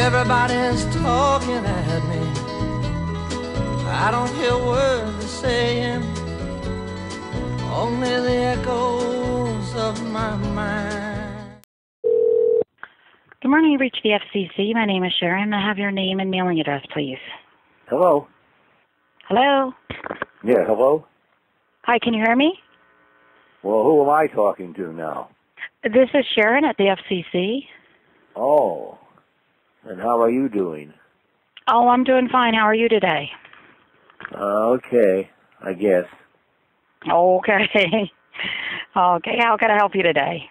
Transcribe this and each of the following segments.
Everybody's talking at me. I don't hear words they're saying, only the echoes of my mind. Good morning, you reached the FCC. My name is Sharon. May I have your name and mailing address, please? Hello? Hello? Yeah, hello? Hi, can you hear me? Well, who am I talking to now? This is Sharon at the FCC. Oh, and how are you doing? Oh, I'm doing fine. How are you today? Okay, I guess. Okay. Okay, how can I help you today?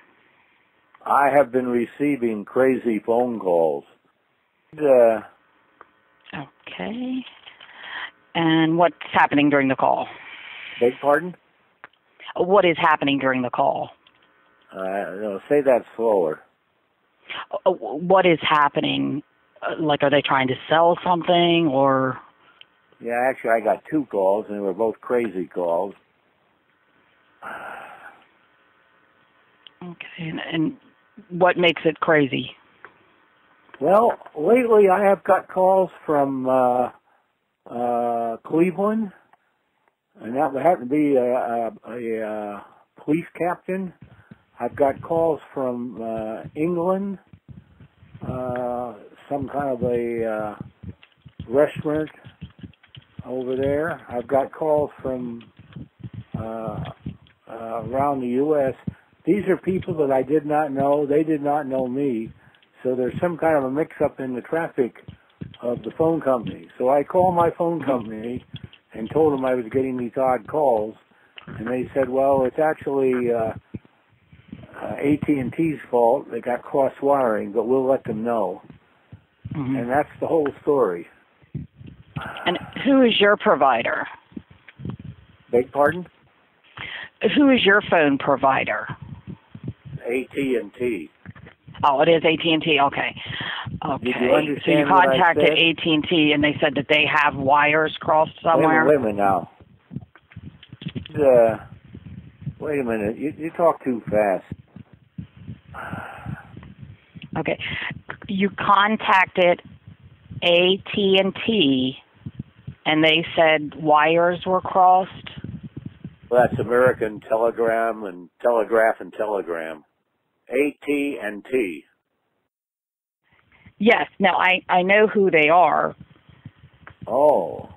I have been receiving crazy phone calls. Okay. And what's happening during the call? Beg pardon? What is happening during the call? No, say that slower. What is happening? Like, are they trying to sell something, or? Yeah, actually, I got 2 calls, and they were both crazy calls. Okay, and what makes it crazy? Well, lately I have got calls from Cleveland, and that would happen to be a police captain. I've got calls from England, some kind of a restaurant over there. I've got calls from around the U.S. These are people that I did not know. They did not know me. So there's some kind of a mix-up in the traffic of the phone company. So I called my phone company and told them I was getting these odd calls. And they said, well, it's actually AT&T's fault. They got cross-wiring, but we'll let them know. Mm-hmm. And that's the whole story. And who is your provider? Beg pardon? Who is your phone provider? AT&T. Oh, it is AT&T. Okay. Okay. Did you understand so you what contacted I said? AT&T, and they said that they have wires crossed somewhere. Wait a minute now. Wait a minute. You talk too fast. Okay. You contacted AT&T, and they said wires were crossed? Well, that's American Telegram and Telegraph and Telegram. AT&T. Yes. Now, I know who they are. Oh.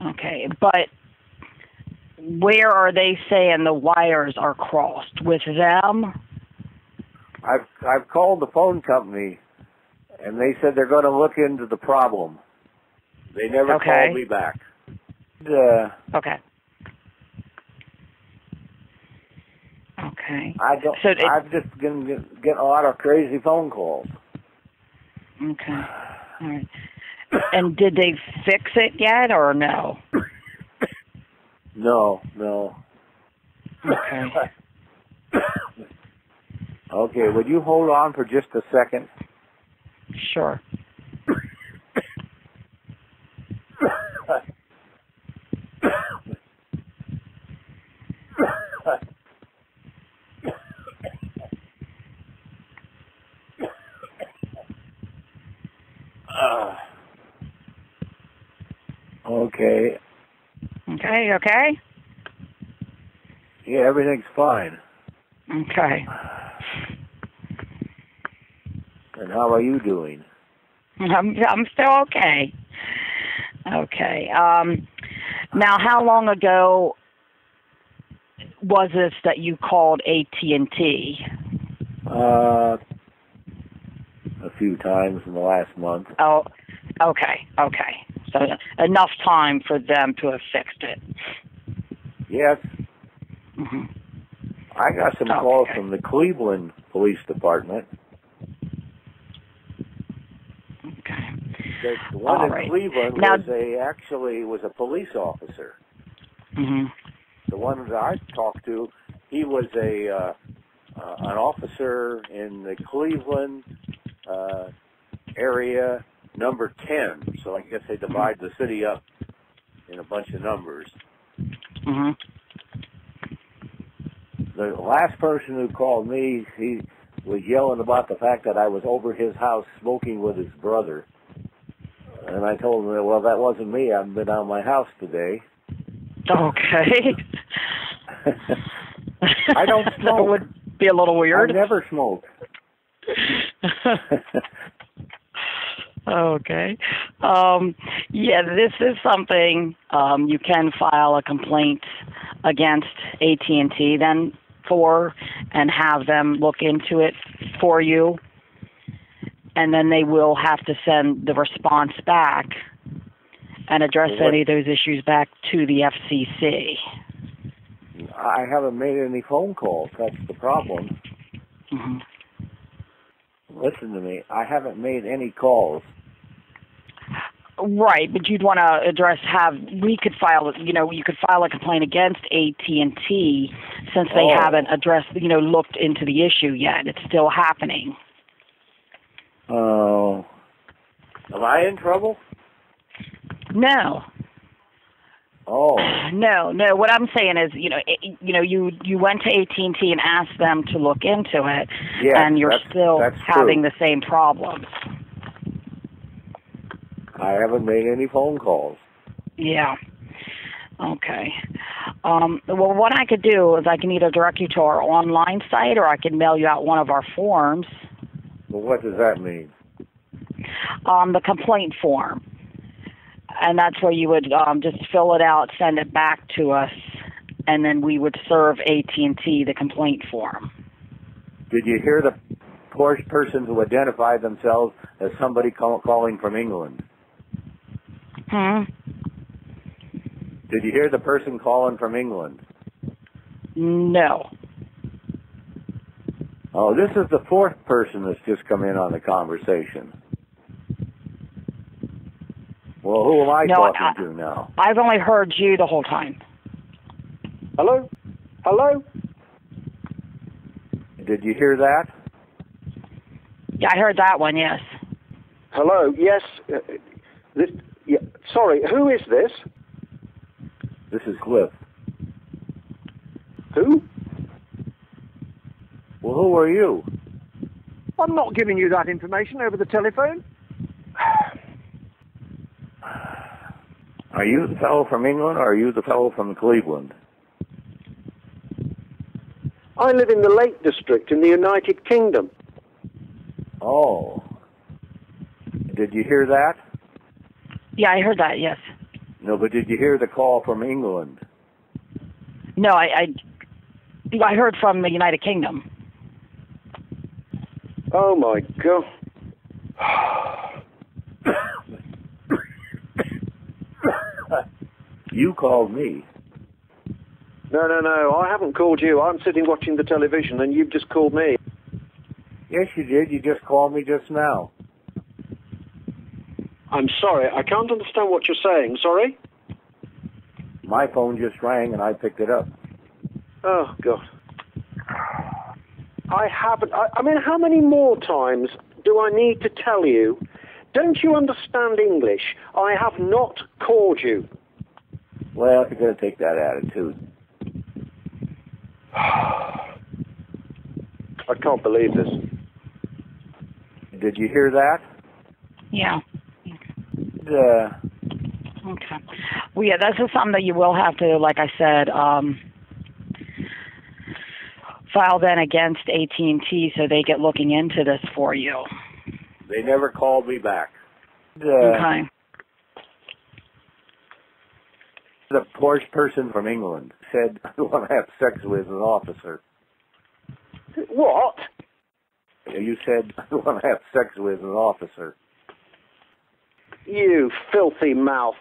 Okay. But where are they saying the wires are crossed? With them? I've called the phone company, and they said they're going to look into the problem. They never called me back. Okay. Okay. I'm just going to get a lot of crazy phone calls. Okay. All right. And did they fix it yet, or no? No. Okay. Okay, would you hold on for just a second? Sure. Okay. Okay. Yeah, everything's fine. Okay. And how are you doing? I'm still okay. Okay. Now, how long ago was this that you called AT&T? A few times in the last month. Oh, okay. So enough time for them to have fixed it. Yes. Mm-hmm. I got some calls from the Cleveland Police Department. Okay. The one in Cleveland was a police officer. Mm-hmm. The one that I talked to, he was an officer in the Cleveland area, number 10. So I guess they divide the city up in a bunch of numbers. Mm-hmm. The last person who called me, was yelling about the fact that I was over his house smoking with his brother. And I told him, well, that wasn't me. I haven't been out of my house today. Okay. I don't smoke. That would be a little weird. I never smoke. Okay. Yeah, this is something you can file a complaint against AT&T then for, and have them look into it for you. And then they will have to send the response back and address any of those issues back to the FCC. I haven't made any phone calls. That's the problem. Mm-hmm. Listen to me. I haven't made any calls. Right, but you'd want to address, you could file a complaint against AT&T since they haven't addressed, looked into the issue yet. It's still happening. Oh. Am I in trouble? No. Oh. No. What I'm saying is, you went to AT&T and asked them to look into it, yes, and you're still having true. the same problems. I haven't made any phone calls. Yeah. Okay. Well, what I could do is I can either direct you to our online site or I can mail you out one of our forms. Well, what does that mean? The complaint form. And that's where you would just fill it out, send it back to us, and then we would serve AT&T the complaint form. Did you hear the porsh-person who identified themselves as somebody calling from England? Did you hear the person calling from England? No. Oh, this is the fourth person that's just come in on the conversation. Well, who am I talking to now? I've only heard you the whole time. Hello? Hello? Did you hear that? Yeah, I heard that one, yes. Hello, yes. Sorry, who is this? This is Cliff. Who? Well, who are you? I'm not giving you that information over the telephone. Are you the fellow from England, or are you the fellow from Cleveland? I live in the Lake District in the United Kingdom. Oh. Did you hear that? Yeah, I heard that, yes. No, but did you hear the call from England? No, I heard from the United Kingdom. Oh, my God. You called me. No, I haven't called you. I'm sitting watching the television, and you've just called me. Yes, you did. You just called me just now. I'm sorry. I can't understand what you're saying. Sorry? My phone just rang, and I picked it up. Oh, God. I haven't... I mean, how many more times do I need to tell you? Don't you understand English? I have not called you. Well, if you're going to take that attitude. I can't believe this. Did you hear that? Yeah. Okay. Well, yeah, this is something that you will have to, like I said, file then against AT&T so they get looking into this for you. They never called me back. Okay. The porsh-person from England said, I want to have sex with an officer. What? You said, I want to have sex with an officer. You filthy mouth.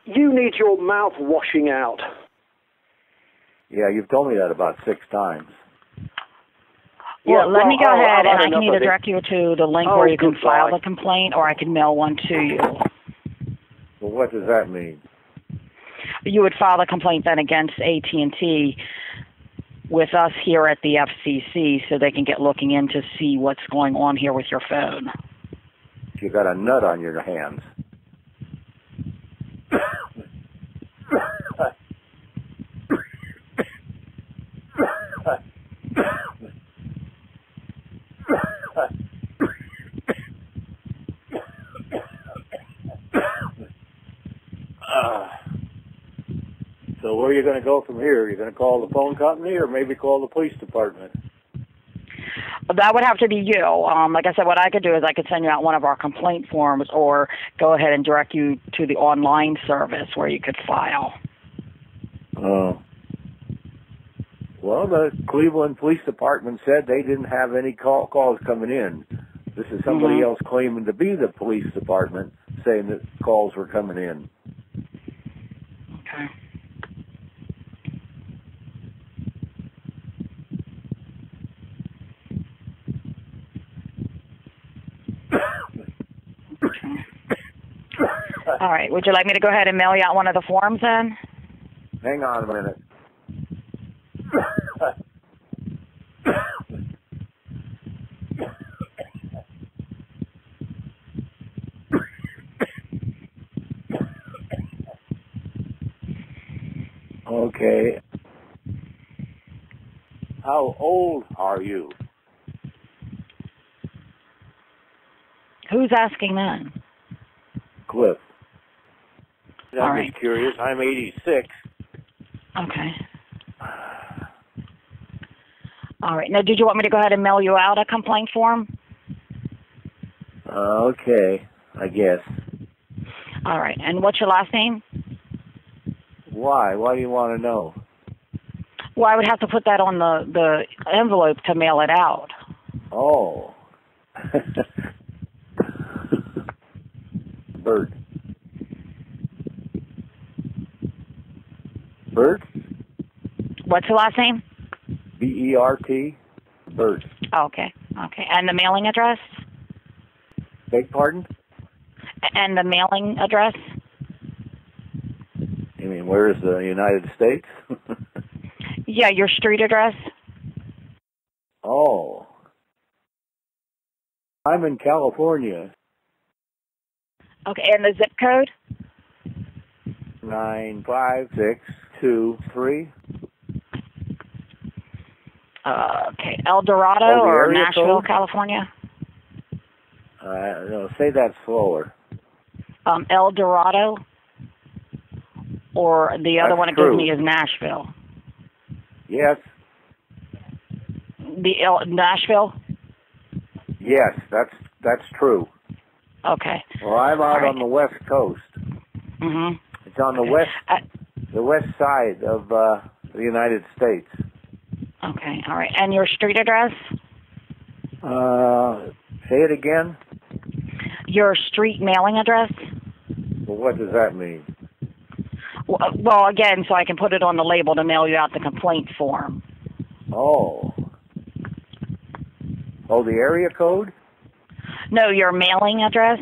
You need your mouth washing out. Yeah, you've told me that about 6 times. Well, let me go ahead, and I can either direct you to the link where you can file the complaint, or I can mail one to you. Well, what does that mean? You would file the complaint then against AT&T with us here at the FCC so they can get looking in to see what's going on here with your phone. You got a nut on your hands. So where are you going to go from here? Are you going to call the phone company or maybe call the police department? That would have to be you. Like I said, what I could do is I could send you out one of our complaint forms or go ahead and direct you to the online service where you could file. Oh. Well, the Cleveland Police Department said they didn't have any calls coming in. This is somebody else claiming to be the police department saying that calls were coming in. Okay. All right. Would you like me to go ahead and mail you out one of the forms then? Hang on a minute. Okay. How old are you? Who's asking that? Cliff. All I'm right. just curious. I'm 86. Okay. All right. Now, did you want me to go ahead and mail you out a complaint form? Okay, I guess. All right. And what's your last name? Why? Why do you want to know? Well, I would have to put that on the envelope to mail it out. Oh. Bert. Bert? What's your last name? B-E-R-T? Bert. Okay. Okay. And the mailing address? Beg pardon? And the mailing address? You mean, where is the United States? Yeah, your street address? Oh. I'm in California. Okay, and the zip code? 95623. Okay, El Dorado or Nashville, code? California? No, say that slower. El Dorado, or the other one it gives me is Nashville. Yes. Nashville? Yes, that's true. Okay. Well, I'm out on the West Coast. Mhm. It's on the west side of the United States. Okay. All right. And your street address? Say it again. Your street mailing address? Well, what does that mean? Well, again, so I can put it on the label to mail you out the complaint form. Oh. Oh, the area code? No, your mailing address?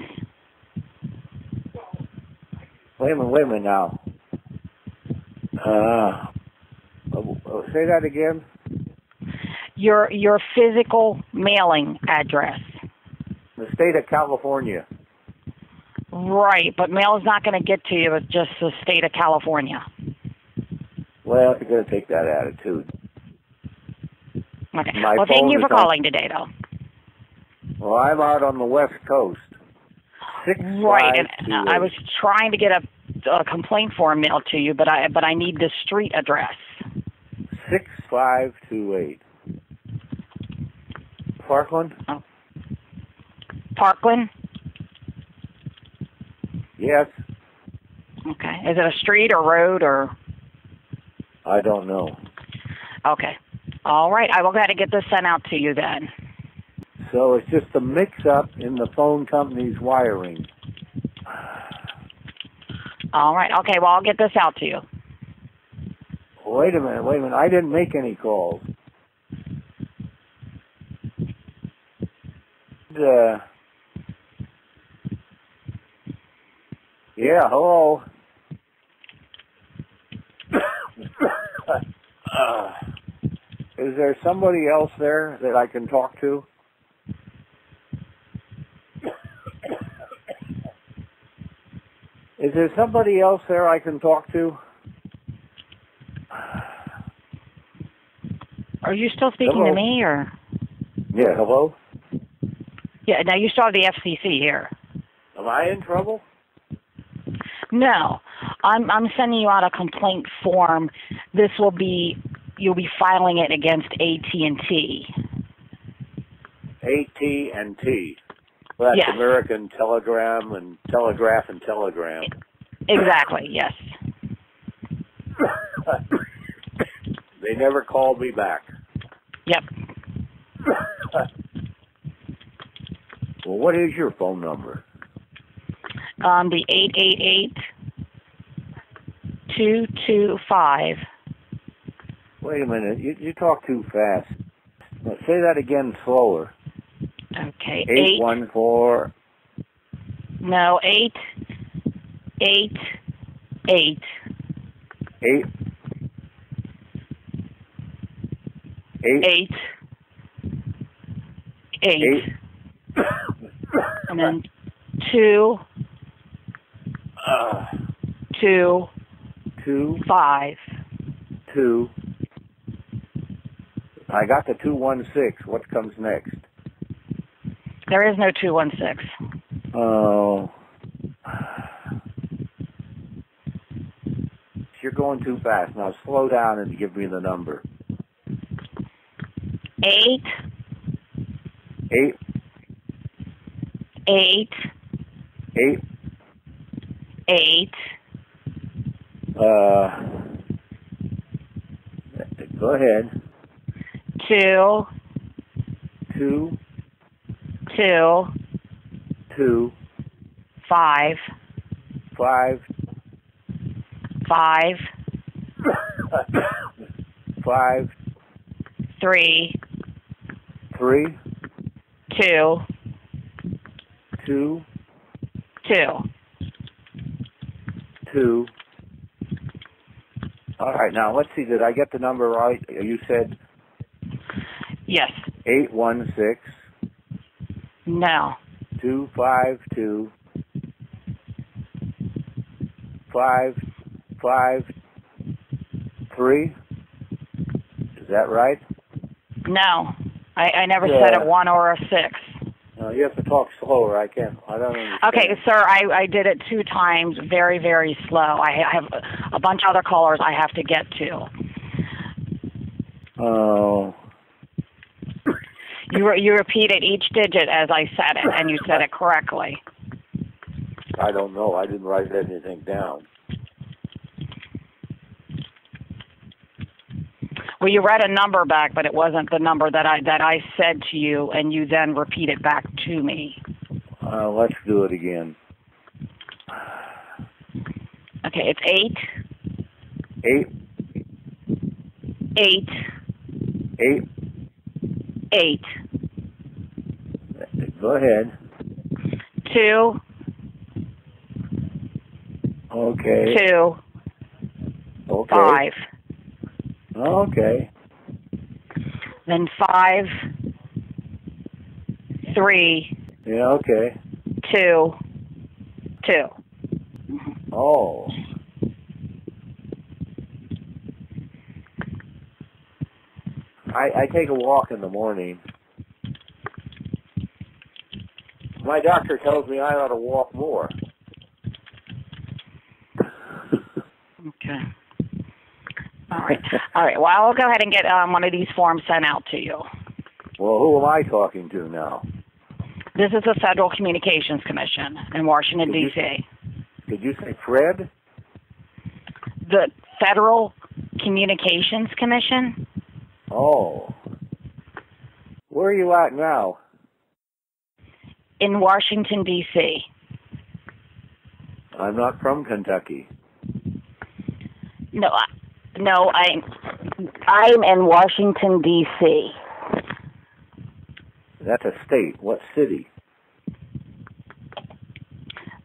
Wait a minute now. Say that again. Your physical mailing address. The state of California. Right, but mail is not going to get to you with just the state of California. Well, you're going to take that attitude. Okay. Well, thank you for calling today, though. Well, I'm out on the West Coast. Right, and I was trying to get a complaint form mailed to you, but I need the street address. 6528. Farkland? Oh. Parkland? Yes. Okay. Is it a street or road or? I don't know. Okay. All right. I will go ahead and get this sent out to you then. So it's just a mix-up in the phone company's wiring. All right. Okay. Well, I'll get this out to you. Wait a minute. I didn't make any calls. Yeah, hello. Is there somebody else there that I can talk to? Is there somebody else there I can talk to? Are you still speaking to me, or? Yeah, hello? Yeah, now you still have the FCC here. Am I in trouble? No. I'm sending you out a complaint form. This will be, you'll be filing it against AT&T. AT&T. Well, that's Yes. American Telegram and Telegraph and Telegram. Exactly, yes. They never called me back. Yep. Well, what is your phone number? The 888-225. Wait a minute. You talk too fast. Now, say that again slower. Okay. 814. No, 888. 8. 8. 8. And then 2. 2. 2. 5. 2. I got the 216. What comes next? There is no 216. Oh. You're going too fast. Now slow down and give me the number. 8. 8. 8. 8. 8. Go ahead. 2. 2. 2. 2. 5. 5. 5. 5. 3. 3. 2. 2. 2. 2. All right, now let's see. Did I get the number right? You said Yes. 816 No. 252 553. Is that right? No. I never Yeah. said a 1 or a 6. You have to talk slower. I don't understand. Okay, sir, I did it 2 times, very, very slow. I have a bunch of other callers I have to get to. Oh. You repeated each digit as I said it, and you said it correctly. I don't know. I didn't write anything down. Well, you read a number back, but it wasn't the number that I said to you, and you then repeated back to me. Let's do it again. Okay, it's 8. 8. 8. 8. 8. Go ahead. 2. Okay. 2. Okay. 5. Okay. Then 5. 3. Yeah, okay. 2. 2. Oh. I take a walk in the morning. My doctor tells me I ought to walk more. Okay. All right. All right. Well, I'll go ahead and get one of these forms sent out to you. Well, who am I talking to now? This is the Federal Communications Commission in Washington, D.C. Did you say Fred? The Federal Communications Commission? Oh. Where are you at now? In Washington, D.C. I'm not from Kentucky. No, I'm in Washington, D.C. That's a state. What city?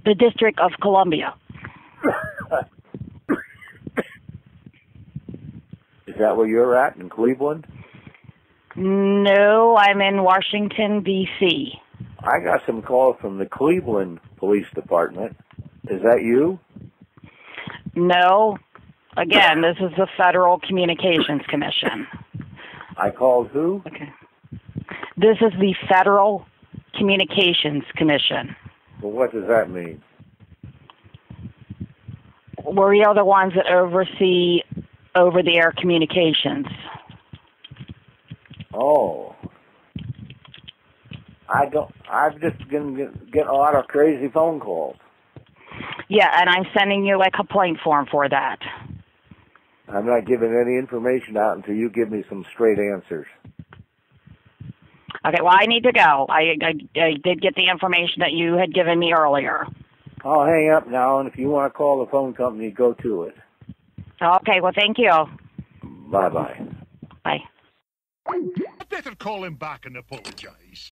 The District of Columbia. Is that where you're at, in Cleveland? No, I'm in Washington, D.C. I got some calls from the Cleveland Police Department. Is that you? No. Again, this is the Federal Communications Commission. I called who? Okay. This is the Federal Communications Commission. Well, what does that mean? we are the ones that oversee over-the-air communications. Oh. I'm just going to get a lot of crazy phone calls. Yeah, and I'm sending you a complaint form for that. I'm not giving any information out until you give me some straight answers. Okay, well, I need to go. I did get the information that you had given me earlier. I'll hang up now, and if you want to call the phone company, go to it. Okay, well, thank you. Bye-bye. Bye. I better call him back and apologize.